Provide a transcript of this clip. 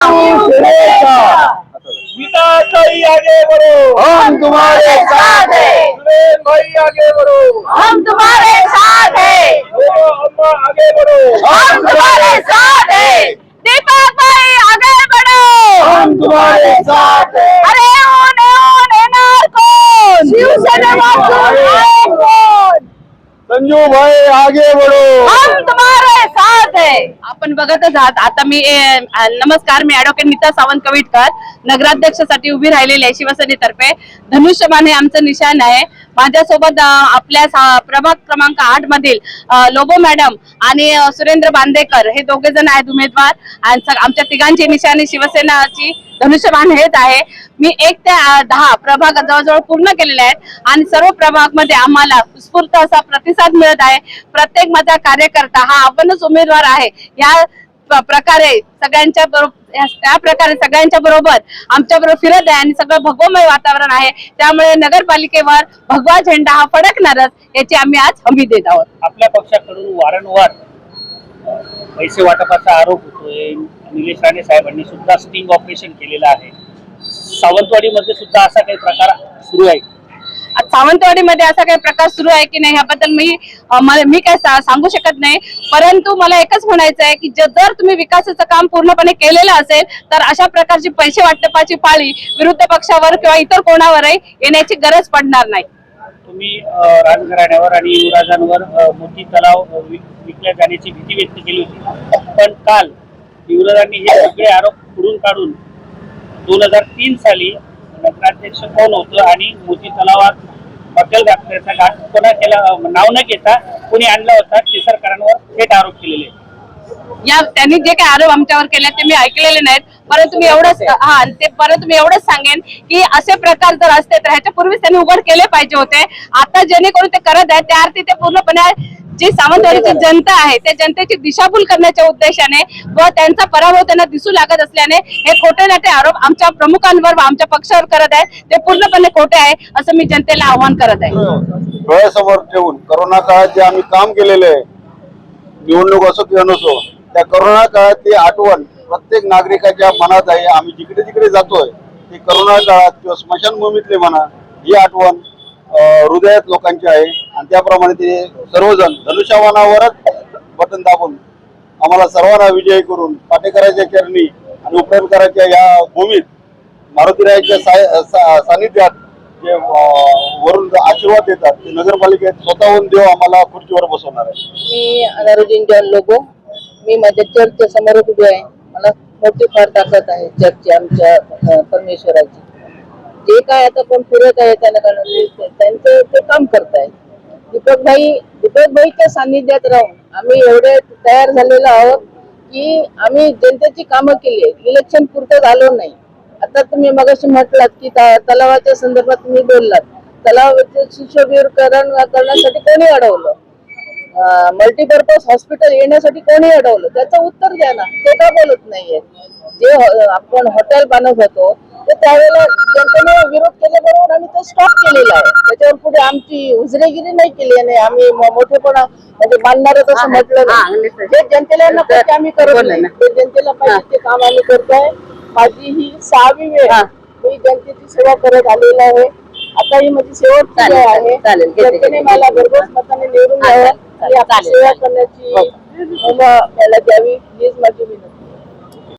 भाई आगे बढ़ो, हम तुम्हारे साथ हैं। सुरेश भाई आगे बढ़ो, हम तुम्हारे साथ हैं। अम्मा आगे बढ़ो, हम तुम्हारे साथ हैं। दीपक भाई आगे बढ़ो, हम तुम्हारे साथ हैं। अरे ओन येणार कोण? शिवसेनेमधून आहे कोण? संजू भाई आगे बढ़ो, हम तुम्हारे साथ है। आपण बघतच आहात आता मी नमस्कार, मी ऍडव्होकेट नीता सावंत कविटकर नगराध्यक्षासाठी उभी राहिलेली आहे शिवसेनेतर्फे. धनुष्यबाण हे आमचं निशाण आहे. माझ्यासोबत आपल्या प्रभाग क्रमांक 8 मधील लोबो मॅडम आणि सुरेंद्र बांदेकर हे दोघे जण आहेत उमेदवार. आणि आमच्या तिघांची निशाणी शिवसेनाची धनुष्यबाण हेच आहे. मी 1 ते 10 प्रभाग जवळजवळ पूर्ण केलेले आहेत आणि सर्व प्रभाग मध्ये आम्हाला उत्स्फूर्त असा प्रतिसाद मिळत आहे. प्रत्येक माझा कार्यकर्ता हा आपणच उमेदवार आहे या प्रकारे सगळ्यांच्या बरोबर आमच्या बरोबर फिरत आहे आणि सगळं भगवमय वातावरण आहे. त्यामुळे नगरपालिकेवर भगवा झेंडा हा फडकणारच याची आम्ही आज हमी देत आहोत. आपल्या पक्षाकडून वारंवार पैसे वाटपाचा आरोप होतोय. निलेश राणे साहेबांनी सुद्धा स्टिंग ऑपरेशन केलेलं आहे. सावंतवाडीमध्ये सुद्धा असा काही प्रकार सुरू आहे. सावंतवाडीमध्ये असा काही प्रकार सुरू आहे की नाही याबद्दल मी काय सांगू शकत नाही. परंतु मला एकच म्हणायचं आहे की जर तुम्ही विकासाचं काम पूर्णपणे केलेलं असेल तर अशा प्रकारची पैसे वाटपाची पाळी विरुद्ध पक्षावर किंवा इतर कोणावरही येण्याची गरज पडणार नाही. तुम्ही राजघराण्यावर आणि युवराजांवर मोठी तलाव विकल्या जाण्याची भीती व्यक्त केली होती. पण काल युवराजांनी हे सगळे आरोप पुढून काढून 2003 साली नगराध्यक्ष कोण होतं आणि मोती तलावात हॉटेल घातल्याचा घाट कोणा केला नाव न घेता कोणी आणला होता केसरकरांवर थेट आरोप केलेले. त्यांनी जे काही आरोप आमच्यावर केले ते मी ऐकलेले नाहीत. परंतु मी एवढंच सांगेन की असे प्रकार जर असते तर ह्याच्यापूर्वीच त्यांनी उघड केले पाहिजे होते. आता जेणेकरून ते करत आहेत त्या अर्थी ते पूर्णपणे जी सावंतवाडीची जनता आहे त्या जनतेची दिशाभूल करण्याच्या उद्देशाने व त्यांचा पराभव त्यांना दिसू लागत असल्याने हे खोटे नाटे आरोप आमच्या प्रमुखांवर व आमच्या पक्षावर करत आहेत. ते पूर्णपणे खोटे आहे असं मी जनतेला आवाहन करत आहे. डोळ्यासमोर ठेवून करोना काळात जे आम्ही काम केलेले आहे, निवडणूक असो किंवा नसो, त्या करोना काळात ती आठवण प्रत्येक नागरिकाच्या मनात आहे. आम्ही जिकडे जिकडे जातोय ते करोना काळात किंवा स्मशानभूमीतले म्हणा ही आठवण हृदयात लोकांची आहे. आणि त्याप्रमाणे ते सर्वजण धनुष्यबाणावरच बटन दाबून आम्हाला सर्वांना विजयी करून पाटेकरांच्या चरणी आणि उपरेकरांच्या या भूमीत मारुतीरायाच्या सानिध्यात जे वरून आशीर्वाद देतात ते नगरपालिकेत स्वतःहून देव आम्हाला खुर्चीवर बसवणार आहे. मी अनारोग्य लोगो, मी माझ्या चर्चच्या समोर उभी आहे. मला मोठी फार ताकद आहे चर्चची आमच्या परमेश्वराची. जे काय आता कोण फिरत आहे त्यांचं ते काम करताय. दीपक भाईच्या सानिध्यात राहून आम्ही एवढे तयार झालेलो आहोत की आम्ही जनतेची कामं केली आहेत. इलेक्शन पुरतं झालो नाही. आता तुम्ही मगाशी म्हटलात की तलावाच्या संदर्भात तुम्ही बोललात. तलावाचे सुशोभीकरण करण्यासाठी कोणी अडवलं? मल्टीपर्पज हॉस्पिटल येण्यासाठी कोणी अडवलं? त्याचं उत्तर द्या ना. ते का बोलत नाहीये? जे आपण हॉटेल बांधत होतो ते त्यावेळेला जनतेने विरोध केल्याबरोबर आम्ही ते स्टॉप केलेला आहे. त्याच्यावर पुढे आमची उजरेगिरी नाही केली आणि आम्ही मोठेपणा म्हणजे बांधणारच असं म्हटलं नाही. जे जनतेला नको ते आम्ही करत नाही. ते जनतेला पाहिजे ते काम आम्ही करतोय. माझी ही 6वी वेळ मी जनतेची सेवा करत आलेला आहे. आता ही माझी शेवटची वेळ आहे. जनतेने मला भरघोस मताने निवडून द्यावं आणि आपली सेवा करण्याची मला द्यावी हीच माझी विनंती.